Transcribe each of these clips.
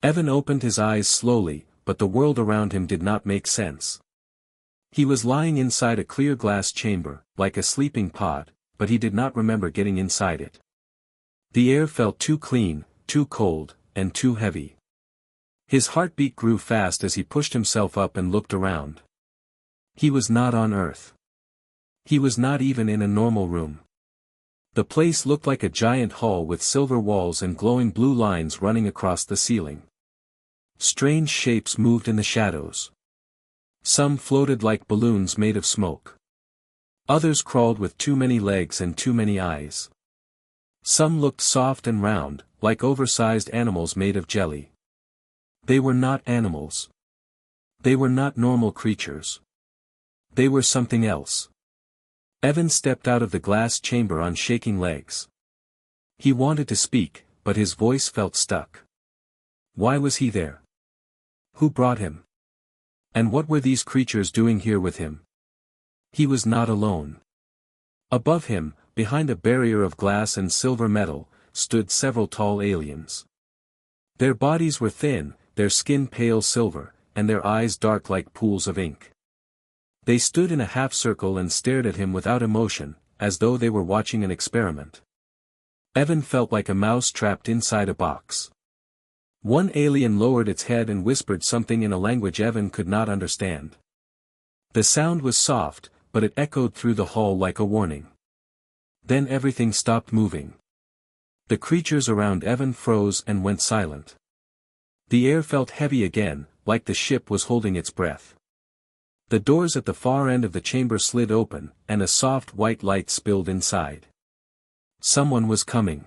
Evan opened his eyes slowly, but the world around him did not make sense. He was lying inside a clear glass chamber, like a sleeping pod, but he did not remember getting inside it. The air felt too clean, too cold, and too heavy. His heartbeat grew fast as he pushed himself up and looked around. He was not on Earth. He was not even in a normal room. The place looked like a giant hall with silver walls and glowing blue lines running across the ceiling. Strange shapes moved in the shadows. Some floated like balloons made of smoke. Others crawled with too many legs and too many eyes. Some looked soft and round, like oversized animals made of jelly. They were not animals. They were not normal creatures. They were something else. Evan stepped out of the glass chamber on shaking legs. He wanted to speak, but his voice felt stuck. Why was he there? Who brought him? And what were these creatures doing here with him? He was not alone. Above him, behind a barrier of glass and silver metal, stood several tall aliens. Their bodies were thin, their skin pale silver, and their eyes dark like pools of ink. They stood in a half-circle and stared at him without emotion, as though they were watching an experiment. Evan felt like a mouse trapped inside a box. One alien lowered its head and whispered something in a language Evan could not understand. The sound was soft, but it echoed through the hall like a warning. Then everything stopped moving. The creatures around Evan froze and went silent. The air felt heavy again, like the ship was holding its breath. The doors at the far end of the chamber slid open, and a soft white light spilled inside. Someone was coming.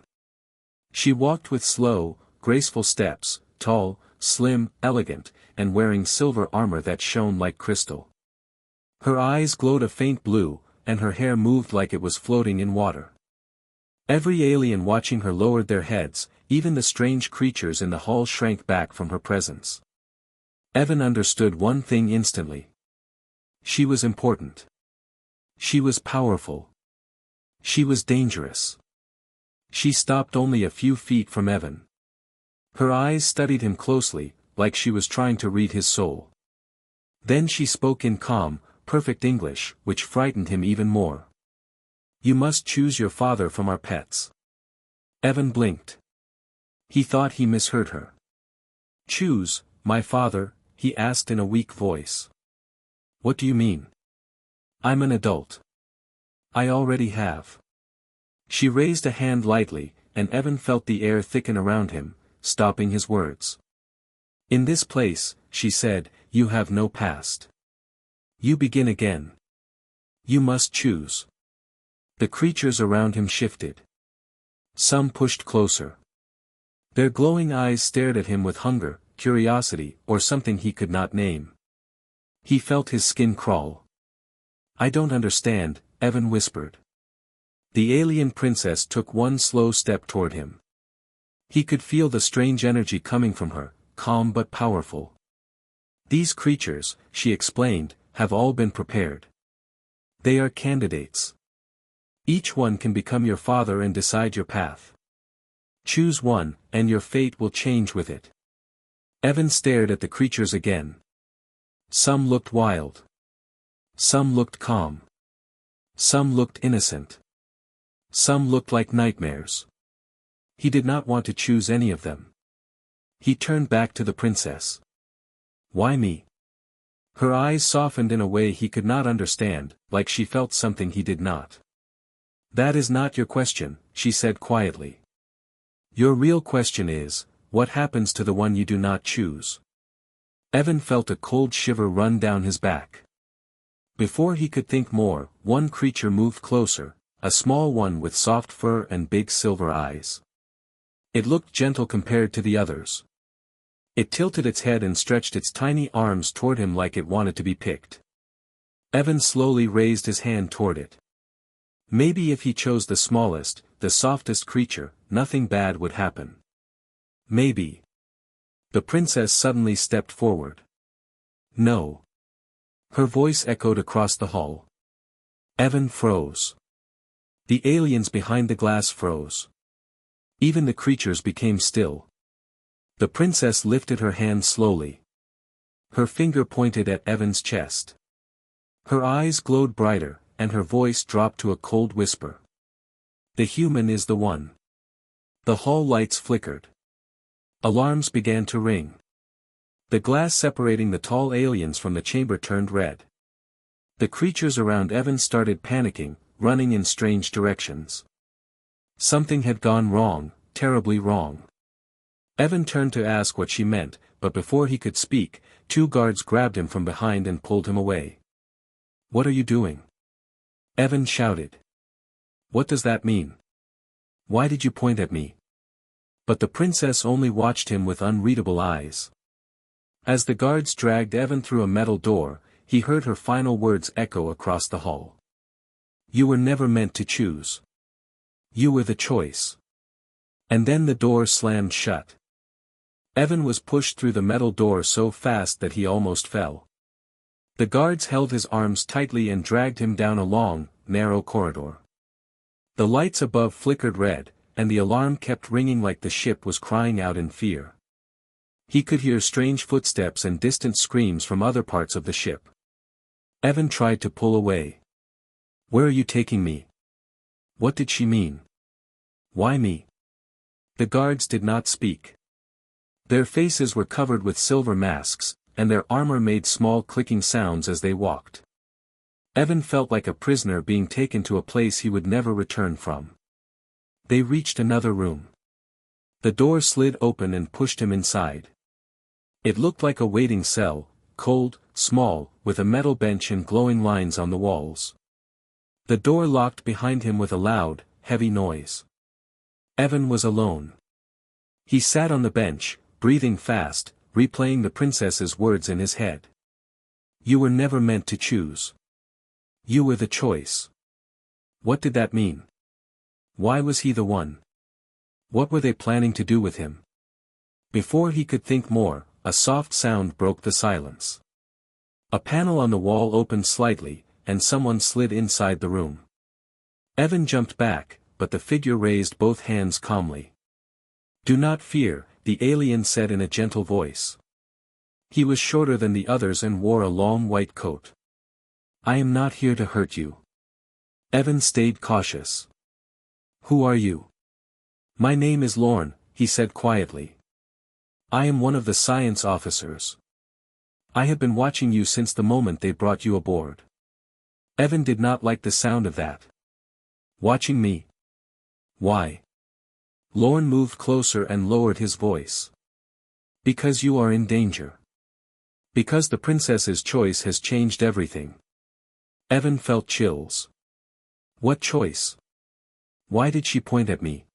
She walked with slow, graceful steps, tall, slim, elegant, and wearing silver armor that shone like crystal. Her eyes glowed a faint blue, and her hair moved like it was floating in water. Every alien watching her lowered their heads, even the strange creatures in the hall shrank back from her presence. Evan understood one thing instantly. She was important. She was powerful. She was dangerous. She stopped only a few feet from Evan. Her eyes studied him closely, like she was trying to read his soul. Then she spoke in calm, perfect English, which frightened him even more. You must choose your father from our pets. Evan blinked. He thought he misheard her. Choose, my father, he asked in a weak voice. What do you mean? I'm an adult. I already have. She raised a hand lightly, and Evan felt the air thicken around him, stopping his words. In this place, she said, you have no past. You begin again. You must choose. The creatures around him shifted. Some pushed closer. Their glowing eyes stared at him with hunger, curiosity, or something he could not name. He felt his skin crawl. I don't understand, Evan whispered. The alien princess took one slow step toward him. He could feel the strange energy coming from her, calm but powerful. These creatures, she explained, have all been prepared. They are candidates. Each one can become your father and decide your path. Choose one, and your fate will change with it. Evan stared at the creatures again. Some looked wild. Some looked calm. Some looked innocent. Some looked like nightmares. He did not want to choose any of them. He turned back to the princess. Why me? Her eyes softened in a way he could not understand, like she felt something he did not. That is not your question, she said quietly. Your real question is, what happens to the one you do not choose? Evan felt a cold shiver run down his back. Before he could think more, one creature moved closer, a small one with soft fur and big silver eyes. It looked gentle compared to the others. It tilted its head and stretched its tiny arms toward him like it wanted to be picked. Evan slowly raised his hand toward it. Maybe if he chose the smallest, the softest creature, nothing bad would happen. Maybe. The princess suddenly stepped forward. No. Her voice echoed across the hall. Evan froze. The aliens behind the glass froze. Even the creatures became still. The princess lifted her hand slowly. Her finger pointed at Evan's chest. Her eyes glowed brighter, and her voice dropped to a cold whisper. The human is the one. The hall lights flickered. Alarms began to ring. The glass separating the tall aliens from the chamber turned red. The creatures around Evan started panicking, running in strange directions. Something had gone wrong, terribly wrong. Evan turned to ask what she meant, but before he could speak, 2 guards grabbed him from behind and pulled him away. "What are you doing?" Evan shouted. "What does that mean? Why did you point at me?" But the princess only watched him with unreadable eyes. As the guards dragged Evan through a metal door, he heard her final words echo across the hall. "You were never meant to choose. You were the choice." And then the door slammed shut. Evan was pushed through the metal door so fast that he almost fell. The guards held his arms tightly and dragged him down a long, narrow corridor. The lights above flickered red, and the alarm kept ringing like the ship was crying out in fear. He could hear strange footsteps and distant screams from other parts of the ship. Evan tried to pull away. "Where are you taking me? What did she mean? Why me?" The guards did not speak. Their faces were covered with silver masks, and their armor made small clicking sounds as they walked. Evan felt like a prisoner being taken to a place he would never return from. They reached another room. The door slid open and pushed him inside. It looked like a waiting cell, cold, small, with a metal bench and glowing lines on the walls. The door locked behind him with a loud, heavy noise. Evan was alone. He sat on the bench, breathing fast, replaying the princess's words in his head. "You were never meant to choose. You were the choice." What did that mean? Why was he the one? What were they planning to do with him? Before he could think more, a soft sound broke the silence. A panel on the wall opened slightly, and someone slid inside the room. Evan jumped back, but the figure raised both hands calmly. "Do not fear," the alien said in a gentle voice. He was shorter than the others and wore a long white coat. "I am not here to hurt you." Evan stayed cautious. "Who are you?" "My name is Lorne," he said quietly. "I am one of the science officers. I have been watching you since the moment they brought you aboard." Evan did not like the sound of that. "Watching me? Why?" Lorne moved closer and lowered his voice. "Because you are in danger. Because the princess's choice has changed everything." Evan felt chills. "What choice? Why did she point at me?"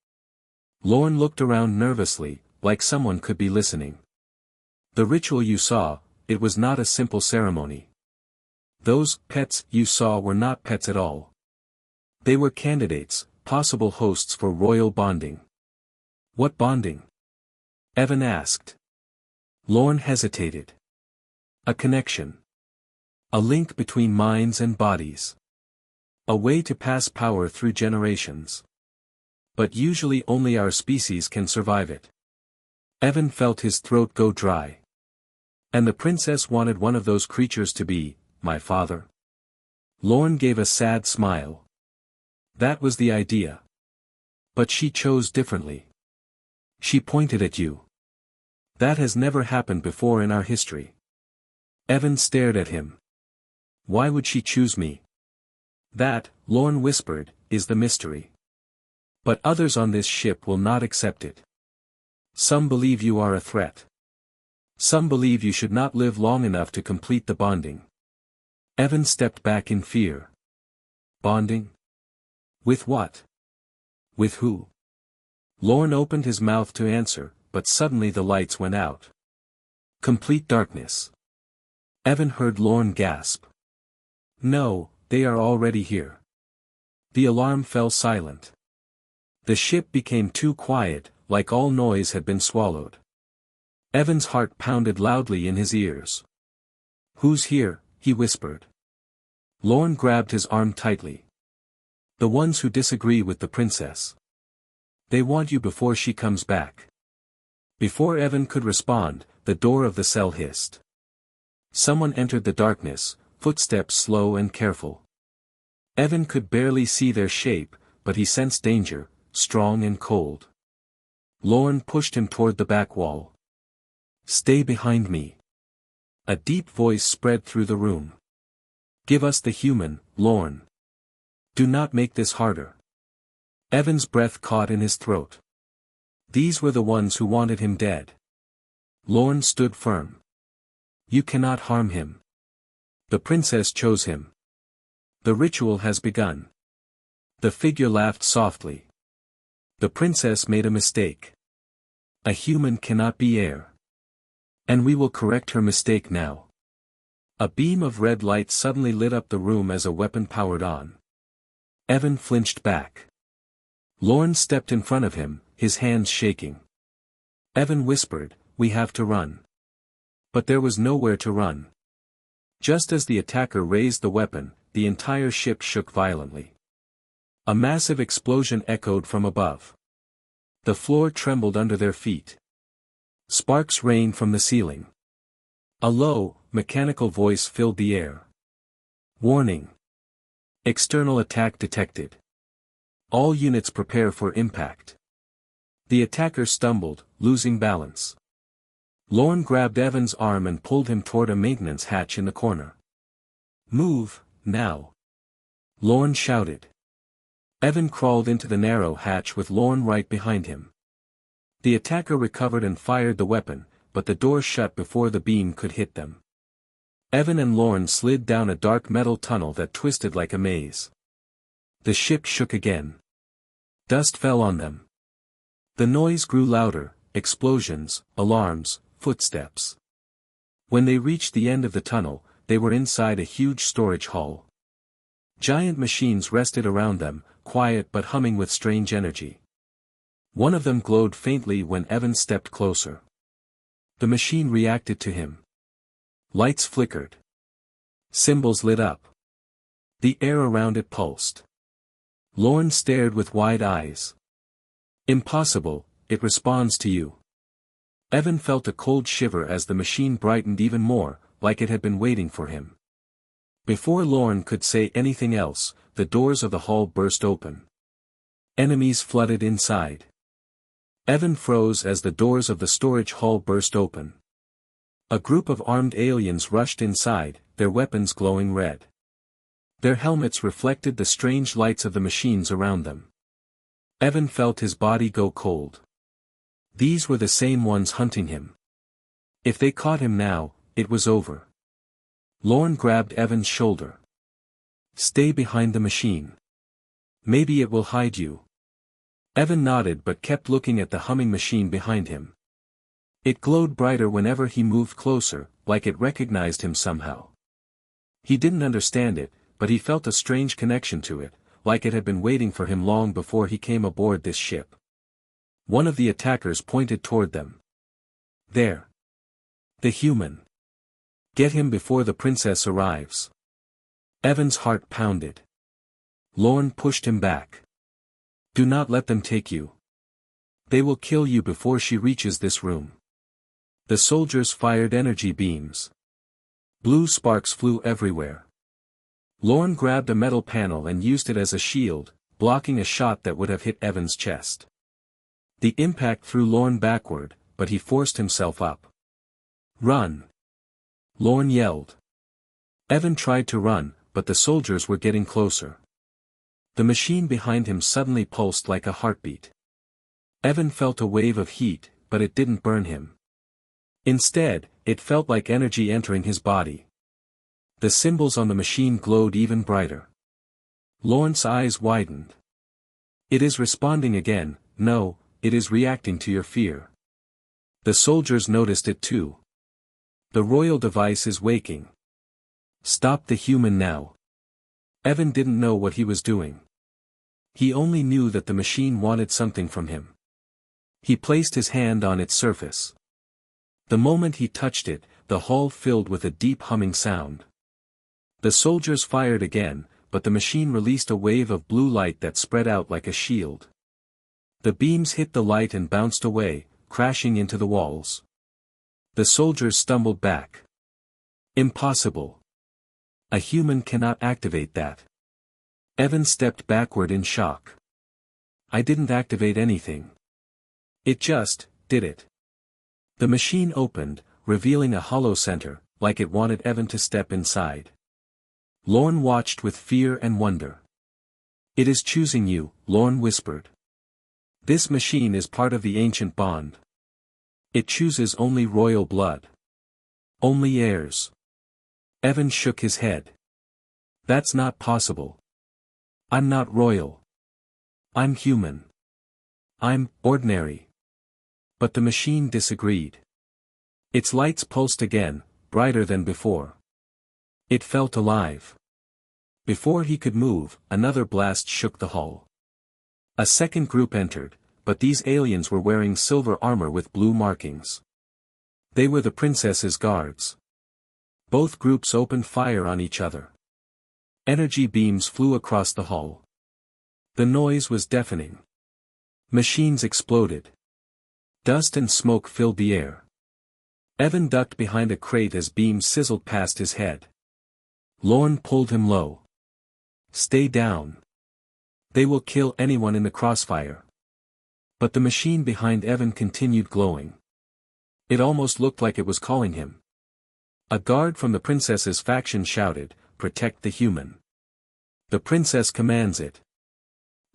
Lorne looked around nervously, like someone could be listening. "The ritual you saw, it was not a simple ceremony. Those pets you saw were not pets at all. They were candidates, possible hosts for royal bonding." "What bonding?" Evan asked. Lorne hesitated. "A connection. A link between minds and bodies. A way to pass power through generations. But usually only our species can survive it." Evan felt his throat go dry. "And the princess wanted one of those creatures to be, my father?" Lorne gave a sad smile. "That was the idea. But she chose differently. She pointed at you. That has never happened before in our history." Evan stared at him. "Why would she choose me?" "That," Lorne whispered, "is the mystery. But others on this ship will not accept it. Some believe you are a threat. Some believe you should not live long enough to complete the bonding." Evan stepped back in fear. "Bonding? With what? With who?" Lorne opened his mouth to answer, but suddenly the lights went out. Complete darkness. Evan heard Lorne gasp. "No, they are already here." The alarm fell silent. The ship became too quiet, like all noise had been swallowed. Evan's heart pounded loudly in his ears. "Who's here?" he whispered. Lorne grabbed his arm tightly. "The ones who disagree with the princess. They want you before she comes back." Before Evan could respond, the door of the cell hissed. Someone entered the darkness, footsteps slow and careful. Evan could barely see their shape, but he sensed danger, strong and cold. Lorne pushed him toward the back wall. "Stay behind me." A deep voice spread through the room. "Give us the human, Lorne. Do not make this harder." Evan's breath caught in his throat. These were the ones who wanted him dead. Lorne stood firm. "You cannot harm him. The princess chose him. The ritual has begun." The figure laughed softly. "The princess made a mistake. A human cannot be heir. And we will correct her mistake now." A beam of red light suddenly lit up the room as a weapon powered on. Evan flinched back. Lorne stepped in front of him, his hands shaking. Evan whispered, "We have to run." But there was nowhere to run. Just as the attacker raised the weapon, the entire ship shook violently. A massive explosion echoed from above. The floor trembled under their feet. Sparks rained from the ceiling. A low, mechanical voice filled the air. "Warning. External attack detected. All units prepare for impact." The attacker stumbled, losing balance. Lorne grabbed Evan's arm and pulled him toward a maintenance hatch in the corner. "Move, now!" Lorne shouted. Evan crawled into the narrow hatch with Lorne right behind him. The attacker recovered and fired the weapon, but the door shut before the beam could hit them. Evan and Lorne slid down a dark metal tunnel that twisted like a maze. The ship shook again. Dust fell on them. The noise grew louder, explosions, alarms, footsteps. When they reached the end of the tunnel, they were inside a huge storage hall. Giant machines rested around them, quiet but humming with strange energy. One of them glowed faintly when Evan stepped closer. The machine reacted to him. Lights flickered. Symbols lit up. The air around it pulsed. Lorne stared with wide eyes. "Impossible, it responds to you." Evan felt a cold shiver as the machine brightened even more, like it had been waiting for him. Before Lorne could say anything else, the doors of the hall burst open. Enemies flooded inside. Evan froze as the doors of the storage hall burst open. A group of armed aliens rushed inside, their weapons glowing red. Their helmets reflected the strange lights of the machines around them. Evan felt his body go cold. These were the same ones hunting him. If they caught him now, it was over. Lorne grabbed Evan's shoulder. "Stay behind the machine. Maybe it will hide you." Evan nodded but kept looking at the humming machine behind him. It glowed brighter whenever he moved closer, like it recognized him somehow. He didn't understand it, but he felt a strange connection to it, like it had been waiting for him long before he came aboard this ship. One of the attackers pointed toward them. "There. The human. Get him before the princess arrives." Evan's heart pounded. Lorne pushed him back. "Do not let them take you. They will kill you before she reaches this room." The soldiers fired energy beams. Blue sparks flew everywhere. Lorne grabbed a metal panel and used it as a shield, blocking a shot that would have hit Evan's chest. The impact threw Lorne backward, but he forced himself up. "Run!" Lorne yelled. Evan tried to run, but the soldiers were getting closer. The machine behind him suddenly pulsed like a heartbeat. Evan felt a wave of heat, but it didn't burn him. Instead, it felt like energy entering his body. The symbols on the machine glowed even brighter. Lorne's eyes widened. "It is responding again. No, it is reacting to your fear." The soldiers noticed it too. "The royal device is waking. Stop the human now." Evan didn't know what he was doing. He only knew that the machine wanted something from him. He placed his hand on its surface. The moment he touched it, the hall filled with a deep humming sound. The soldiers fired again, but the machine released a wave of blue light that spread out like a shield. The beams hit the light and bounced away, crashing into the walls. The soldiers stumbled back. Impossible. A human cannot activate that. Evan stepped backward in shock. I didn't activate anything. It just did it. The machine opened, revealing a hollow center, like it wanted Evan to step inside. Lorne watched with fear and wonder. It is choosing you, Lorne whispered. This machine is part of the ancient bond. It chooses only royal blood. Only heirs. Evan shook his head. That's not possible. I'm not royal. I'm human. I'm ordinary. But the machine disagreed. Its lights pulsed again, brighter than before. It felt alive. Before he could move, another blast shook the hull. A second group entered, but these aliens were wearing silver armor with blue markings. They were the princess's guards. Both groups opened fire on each other. Energy beams flew across the hull. The noise was deafening. Machines exploded. Dust and smoke filled the air. Evan ducked behind a crate as beams sizzled past his head. Lorne pulled him low. Stay down. They will kill anyone in the crossfire. But the machine behind Evan continued glowing. It almost looked like it was calling him. A guard from the princess's faction shouted, "Protect the human." The princess commands it.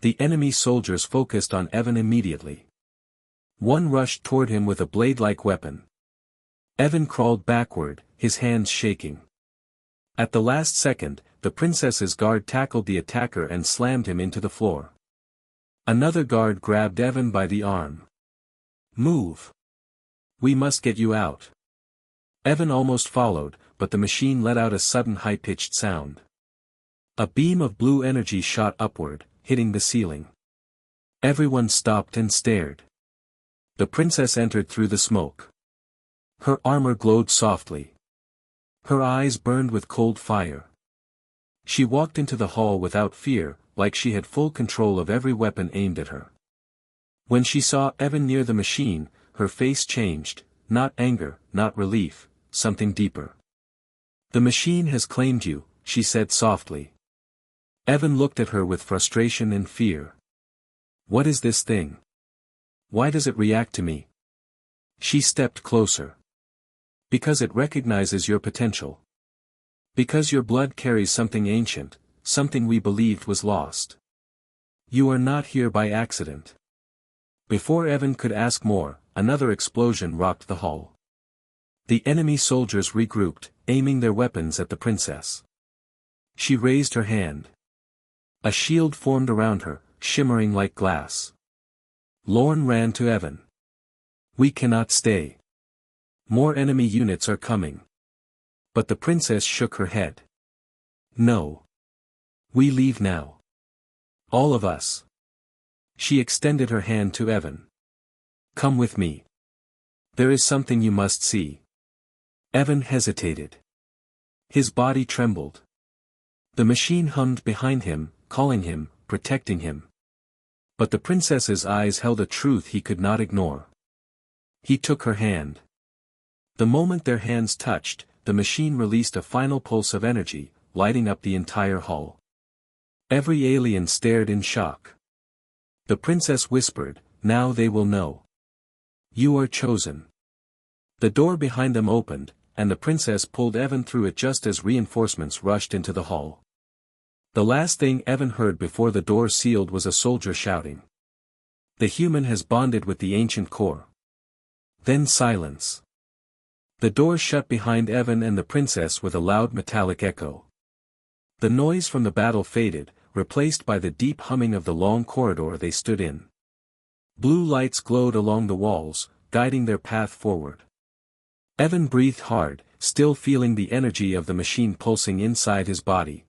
The enemy soldiers focused on Evan immediately. One rushed toward him with a blade-like weapon. Evan crawled backward, his hands shaking. At the last second, the princess's guard tackled the attacker and slammed him into the floor. Another guard grabbed Evan by the arm. Move. We must get you out. Evan almost followed, but the machine let out a sudden high-pitched sound. A beam of blue energy shot upward, hitting the ceiling. Everyone stopped and stared. The princess entered through the smoke. Her armor glowed softly. Her eyes burned with cold fire. She walked into the hall without fear, like she had full control of every weapon aimed at her. When she saw Evan near the machine, her face changed, not anger, not relief, something deeper. The machine has claimed you, she said softly. Evan looked at her with frustration and fear. What is this thing? Why does it react to me? She stepped closer. Because it recognizes your potential. Because your blood carries something ancient, something we believed was lost. You are not here by accident. Before Evan could ask more, another explosion rocked the hall. The enemy soldiers regrouped, aiming their weapons at the princess. She raised her hand. A shield formed around her, shimmering like glass. Lorne ran to Evan. We cannot stay. More enemy units are coming. But the princess shook her head. No. We leave now. All of us. She extended her hand to Evan. Come with me. There is something you must see. Evan hesitated. His body trembled. The machine hummed behind him, calling him, protecting him. But the princess's eyes held a truth he could not ignore. He took her hand. The moment their hands touched, the machine released a final pulse of energy, lighting up the entire hall. Every alien stared in shock. The princess whispered, "Now they will know. You are chosen." The door behind them opened, and the princess pulled Evan through it just as reinforcements rushed into the hall. The last thing Evan heard before the door sealed was a soldier shouting. The human has bonded with the ancient core. Then silence. The door shut behind Evan and the princess with a loud metallic echo. The noise from the battle faded, replaced by the deep humming of the long corridor they stood in. Blue lights glowed along the walls, guiding their path forward. Evan breathed hard, still feeling the energy of the machine pulsing inside his body.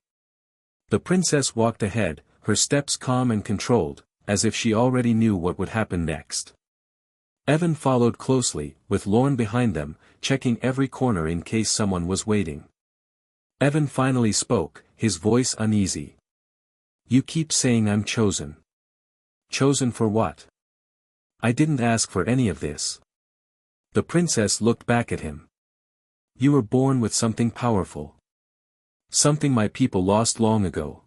The princess walked ahead, her steps calm and controlled, as if she already knew what would happen next. Evan followed closely, with Lorne behind them, checking every corner in case someone was waiting. Evan finally spoke, his voice uneasy. You keep saying I'm chosen. Chosen for what? I didn't ask for any of this. The princess looked back at him. You were born with something powerful. Something my people lost long ago.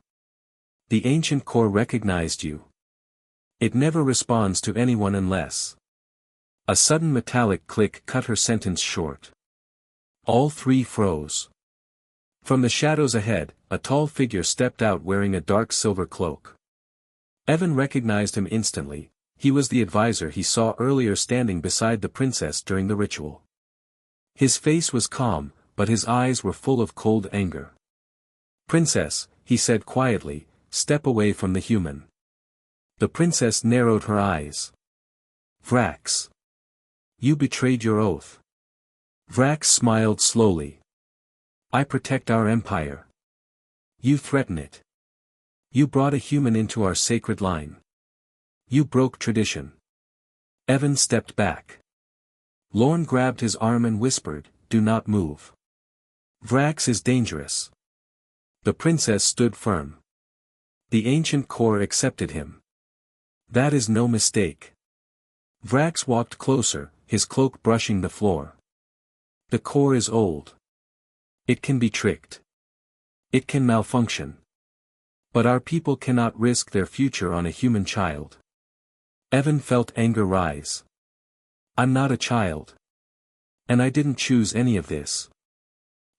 The ancient core recognized you. It never responds to anyone unless. A sudden metallic click cut her sentence short. All three froze. From the shadows ahead, a tall figure stepped out wearing a dark silver cloak. Evan recognized him instantly. He was the advisor he saw earlier standing beside the princess during the ritual. His face was calm, but his eyes were full of cold anger. Princess, he said quietly, step away from the human. The princess narrowed her eyes. Vrax. You betrayed your oath. Vrax smiled slowly. I protect our empire. You threaten it. You brought a human into our sacred line. You broke tradition. Evan stepped back. Lorne grabbed his arm and whispered, do not move. Vrax is dangerous. The princess stood firm. The ancient core accepted him. That is no mistake. Vrax walked closer, his cloak brushing the floor. The core is old. It can be tricked. It can malfunction. But our people cannot risk their future on a human child. Evan felt anger rise. I'm not a child. And I didn't choose any of this.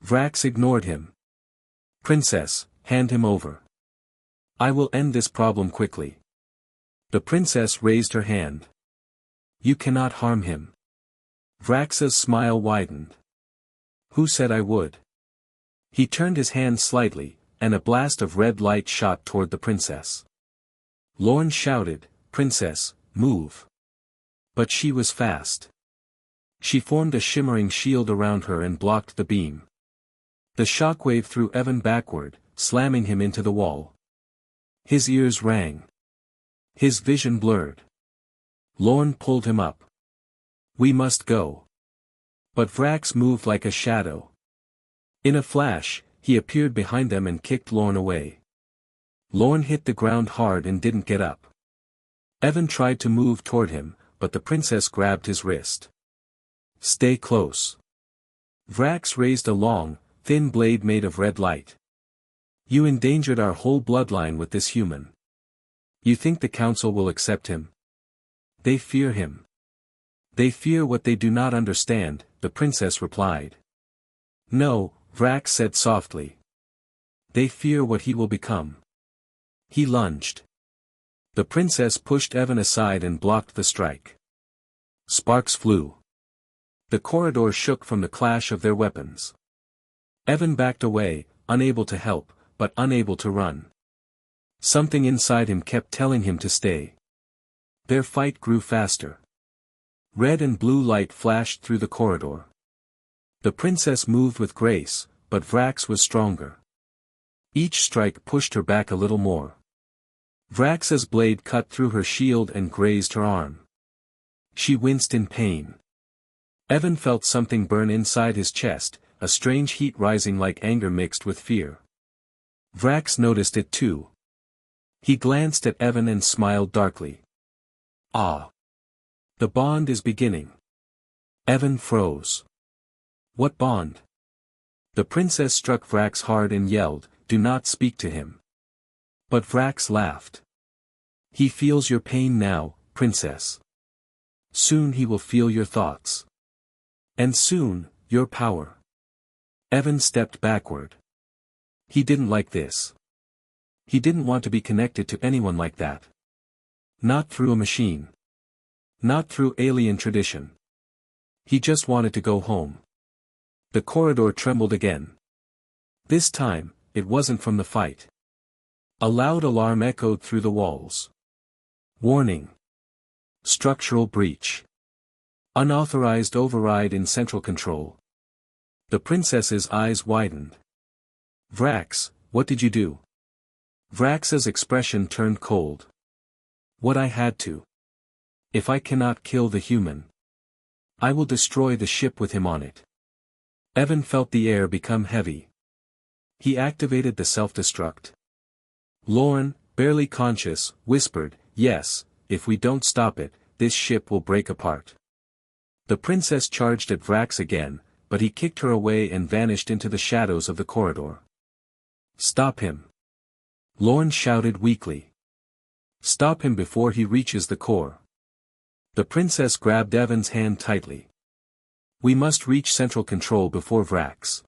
Vrax ignored him. Princess, hand him over. I will end this problem quickly. The princess raised her hand. You cannot harm him. Vrax's smile widened. Who said I would? He turned his hand slightly, and a blast of red light shot toward the princess. Lorne shouted, Princess, move. But she was fast. She formed a shimmering shield around her and blocked the beam. The shockwave threw Evan backward, slamming him into the wall. His ears rang. His vision blurred. Lorne pulled him up. We must go. But Vrax moved like a shadow. In a flash, he appeared behind them and kicked Lorne away. Lorne hit the ground hard and didn't get up. Evan tried to move toward him, but the princess grabbed his wrist. Stay close. Vrax raised a long, thin blade made of red light. You endangered our whole bloodline with this human. You think the council will accept him? They fear him. They fear what they do not understand, the princess replied. No, Vrax said softly. They fear what he will become. He lunged. The princess pushed Evan aside and blocked the strike. Sparks flew. The corridor shook from the clash of their weapons. Evan backed away, unable to help, but unable to run. Something inside him kept telling him to stay. Their fight grew faster. Red and blue light flashed through the corridor. The princess moved with grace, but Vrax was stronger. Each strike pushed her back a little more. Vrax's blade cut through her shield and grazed her arm. She winced in pain. Evan felt something burn inside his chest, a strange heat rising like anger mixed with fear. Vrax noticed it too. He glanced at Evan and smiled darkly. Ah! The bond is beginning. Evan froze. What bond? The princess struck Vrax hard and yelled, do not speak to him. But Vrax laughed. He feels your pain now, princess. Soon he will feel your thoughts. And soon, your power. Evan stepped backward. He didn't like this. He didn't want to be connected to anyone like that. Not through a machine. Not through alien tradition. He just wanted to go home. The corridor trembled again. This time, it wasn't from the fight. A loud alarm echoed through the walls. Warning. Structural breach. Unauthorized override in central control. The princess's eyes widened. Vrax, what did you do? Vrax's expression turned cold. What I had to. If I cannot kill the human, I will destroy the ship with him on it. Evan felt the air become heavy. He activated the self-destruct. Lorne, barely conscious, whispered, yes, if we don't stop it, this ship will break apart. The princess charged at Vrax again, but he kicked her away and vanished into the shadows of the corridor. Stop him! Lorne shouted weakly. Stop him before he reaches the core. The princess grabbed Evan's hand tightly. We must reach central control before Vrax.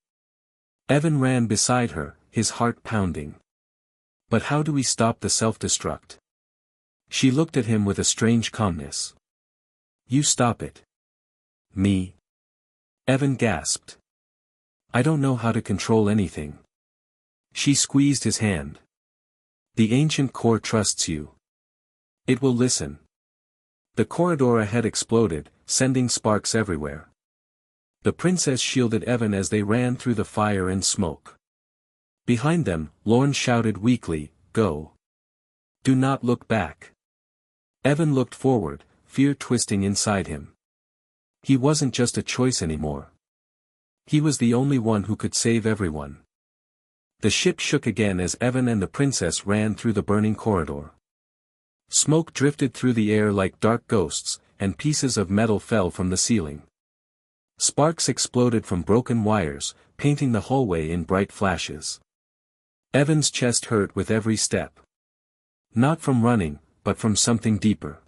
Evan ran beside her, his heart pounding. But how do we stop the self-destruct? She looked at him with a strange calmness. You stop it. Me? Evan gasped. I don't know how to control anything. She squeezed his hand. The ancient core trusts you. It will listen. The corridor ahead exploded, sending sparks everywhere. The princess shielded Evan as they ran through the fire and smoke. Behind them, Lorne shouted weakly, Go. Do not look back. Evan looked forward, fear twisting inside him. He wasn't just a choice anymore. He was the only one who could save everyone. The ship shook again as Evan and the princess ran through the burning corridor. Smoke drifted through the air like dark ghosts, and pieces of metal fell from the ceiling. Sparks exploded from broken wires, painting the hallway in bright flashes. Evan's chest hurt with every step. Not from running, but from something deeper.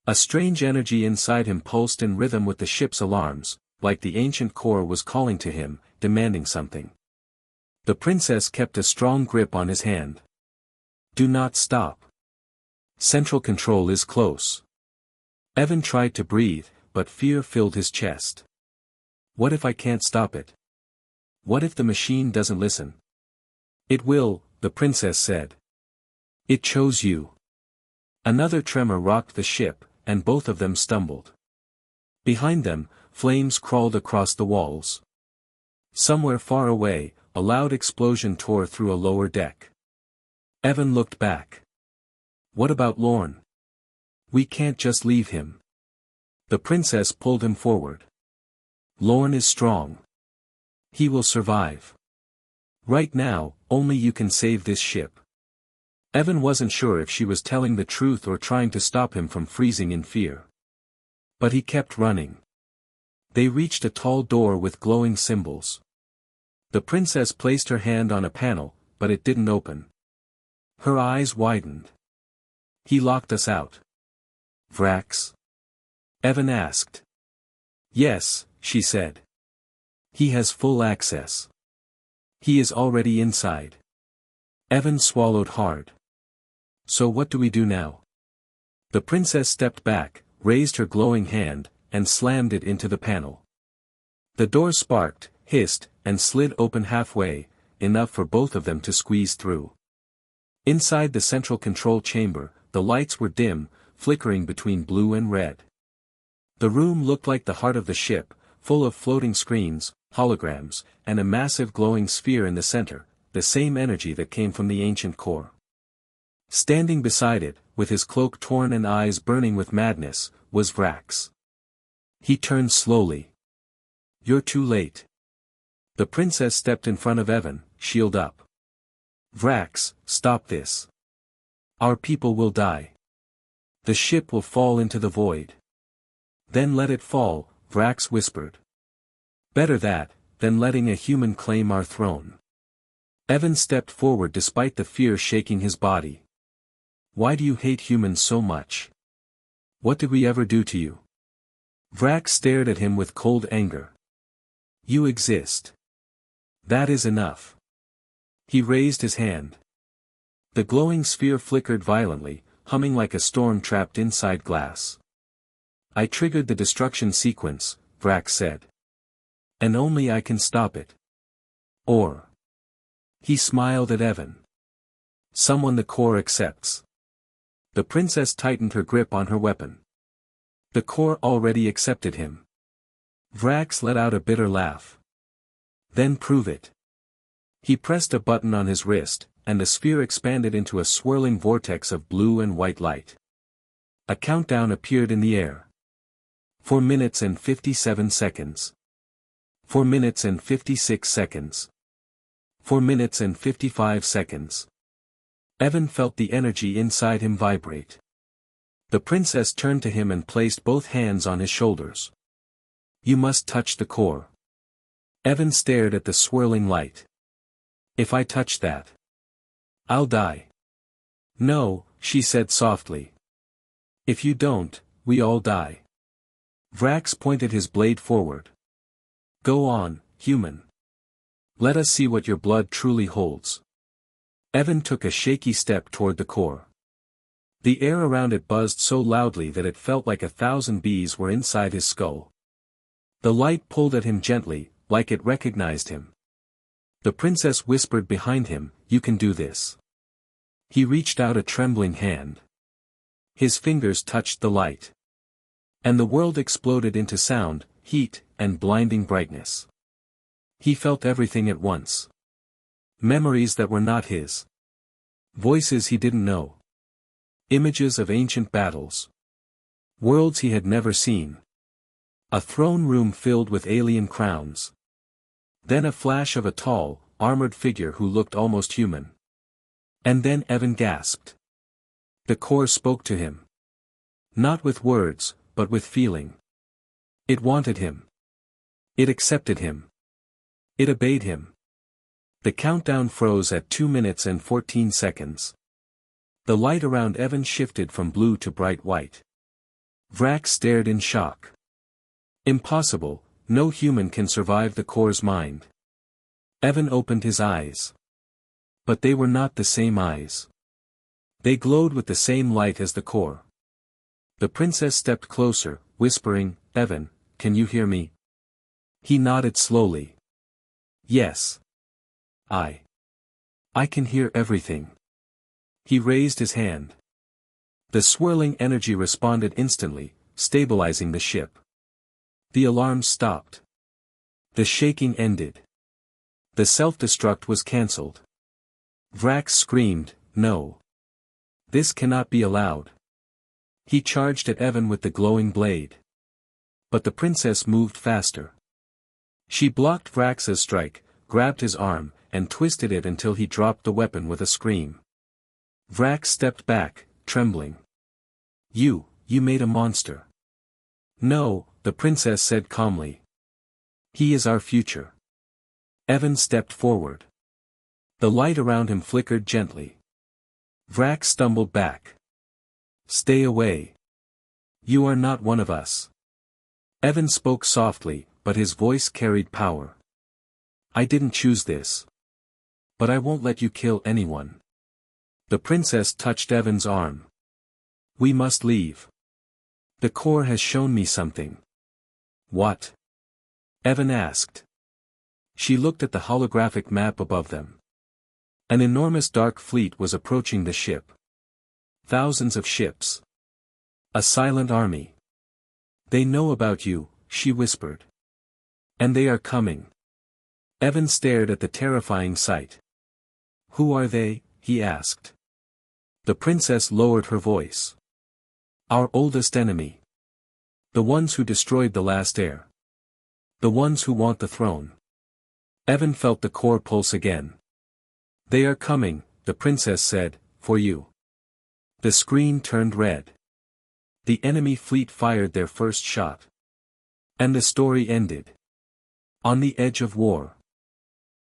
A strange energy inside him pulsed in rhythm with the ship's alarms, like the ancient core was calling to him, demanding something. The princess kept a strong grip on his hand. Do not stop. Central control is close. Evan tried to breathe, but fear filled his chest. What if I can't stop it? What if the machine doesn't listen? It will, the princess said. It chose you. Another tremor rocked the ship, and both of them stumbled. Behind them, flames crawled across the walls. Somewhere far away, a loud explosion tore through a lower deck. Evan looked back. What about Lorne? We can't just leave him. The princess pulled him forward. Lorne is strong. He will survive. Right now, only you can save this ship. Evan wasn't sure if she was telling the truth or trying to stop him from freezing in fear. But he kept running. They reached a tall door with glowing symbols. The princess placed her hand on a panel, but it didn't open. Her eyes widened. He locked us out. Vrax? Evan asked. Yes, she said. He has full access. He is already inside. Evan swallowed hard. So what do we do now? The princess stepped back, raised her glowing hand, and slammed it into the panel. The door sparked, hissed, and slid open halfway, enough for both of them to squeeze through. Inside the central control chamber, the lights were dim, flickering between blue and red. The room looked like the heart of the ship, full of floating screens, holograms, and a massive glowing sphere in the center, the same energy that came from the ancient core. Standing beside it, with his cloak torn and eyes burning with madness, was Vrax. He turned slowly. You're too late. The princess stepped in front of Evan, shield up. Vrax, stop this. Our people will die. The ship will fall into the void. Then let it fall, Vrax whispered. Better that, than letting a human claim our throne. Evan stepped forward despite the fear shaking his body. Why do you hate humans so much? What did we ever do to you? Vrax stared at him with cold anger. You exist. That is enough. He raised his hand. The glowing sphere flickered violently, humming like a storm trapped inside glass. I triggered the destruction sequence, Vrax said. And only I can stop it. Or. He smiled at Evan. Someone the core accepts. The princess tightened her grip on her weapon. The core already accepted him. Vrax let out a bitter laugh. Then prove it. He pressed a button on his wrist, and the sphere expanded into a swirling vortex of blue and white light. A countdown appeared in the air. 4 minutes and 57 seconds. 4 minutes and 56 seconds. 4 minutes and 55 seconds. Evan felt the energy inside him vibrate. The princess turned to him and placed both hands on his shoulders. You must touch the core. Evan stared at the swirling light. If I touch that, I'll die. No, she said softly. If you don't, we all die. Vrax pointed his blade forward. Go on, human. Let us see what your blood truly holds. Evan took a shaky step toward the core. The air around it buzzed so loudly that it felt like 1,000 bees were inside his skull. The light pulled at him gently, like it recognized him. The princess whispered behind him, you can do this. He reached out a trembling hand. His fingers touched the light. And the world exploded into sound, heat, and blinding brightness. He felt everything at once. Memories that were not his. Voices he didn't know. Images of ancient battles. Worlds he had never seen. A throne room filled with alien crowns. Then a flash of a tall, armored figure who looked almost human. And then Evan gasped. The core spoke to him. Not with words, but with feeling. It wanted him. It accepted him. It obeyed him. The countdown froze at 2 minutes and 14 seconds. The light around Evan shifted from blue to bright white. Vrax stared in shock. Impossible, no human can survive the core's mind. Evan opened his eyes. But they were not the same eyes. They glowed with the same light as the core. The princess stepped closer, whispering, Evan, can you hear me? He nodded slowly. Yes. I can hear everything. He raised his hand. The swirling energy responded instantly, stabilizing the ship. The alarms stopped. The shaking ended. The self-destruct was cancelled. Vrax screamed, no. This cannot be allowed. He charged at Evan with the glowing blade. But the princess moved faster. She blocked Vrax's strike, grabbed his arm, and twisted it until he dropped the weapon with a scream. Vrax stepped back, trembling. You made a monster. No, the princess said calmly. He is our future. Evan stepped forward. The light around him flickered gently. Vrax stumbled back. Stay away. You are not one of us. Evan spoke softly, but his voice carried power. I didn't choose this. But I won't let you kill anyone. The princess touched Evan's arm. We must leave. The core has shown me something. What? Evan asked. She looked at the holographic map above them. An enormous dark fleet was approaching the ship. Thousands of ships. A silent army. They know about you, she whispered. And they are coming. Evan stared at the terrifying sight. Who are they? He asked. The princess lowered her voice. Our oldest enemy. The ones who destroyed the last heir. The ones who want the throne. Evan felt the core pulse again. They are coming, the princess said, for you. The screen turned red. The enemy fleet fired their first shot. And the story ended. On the edge of war.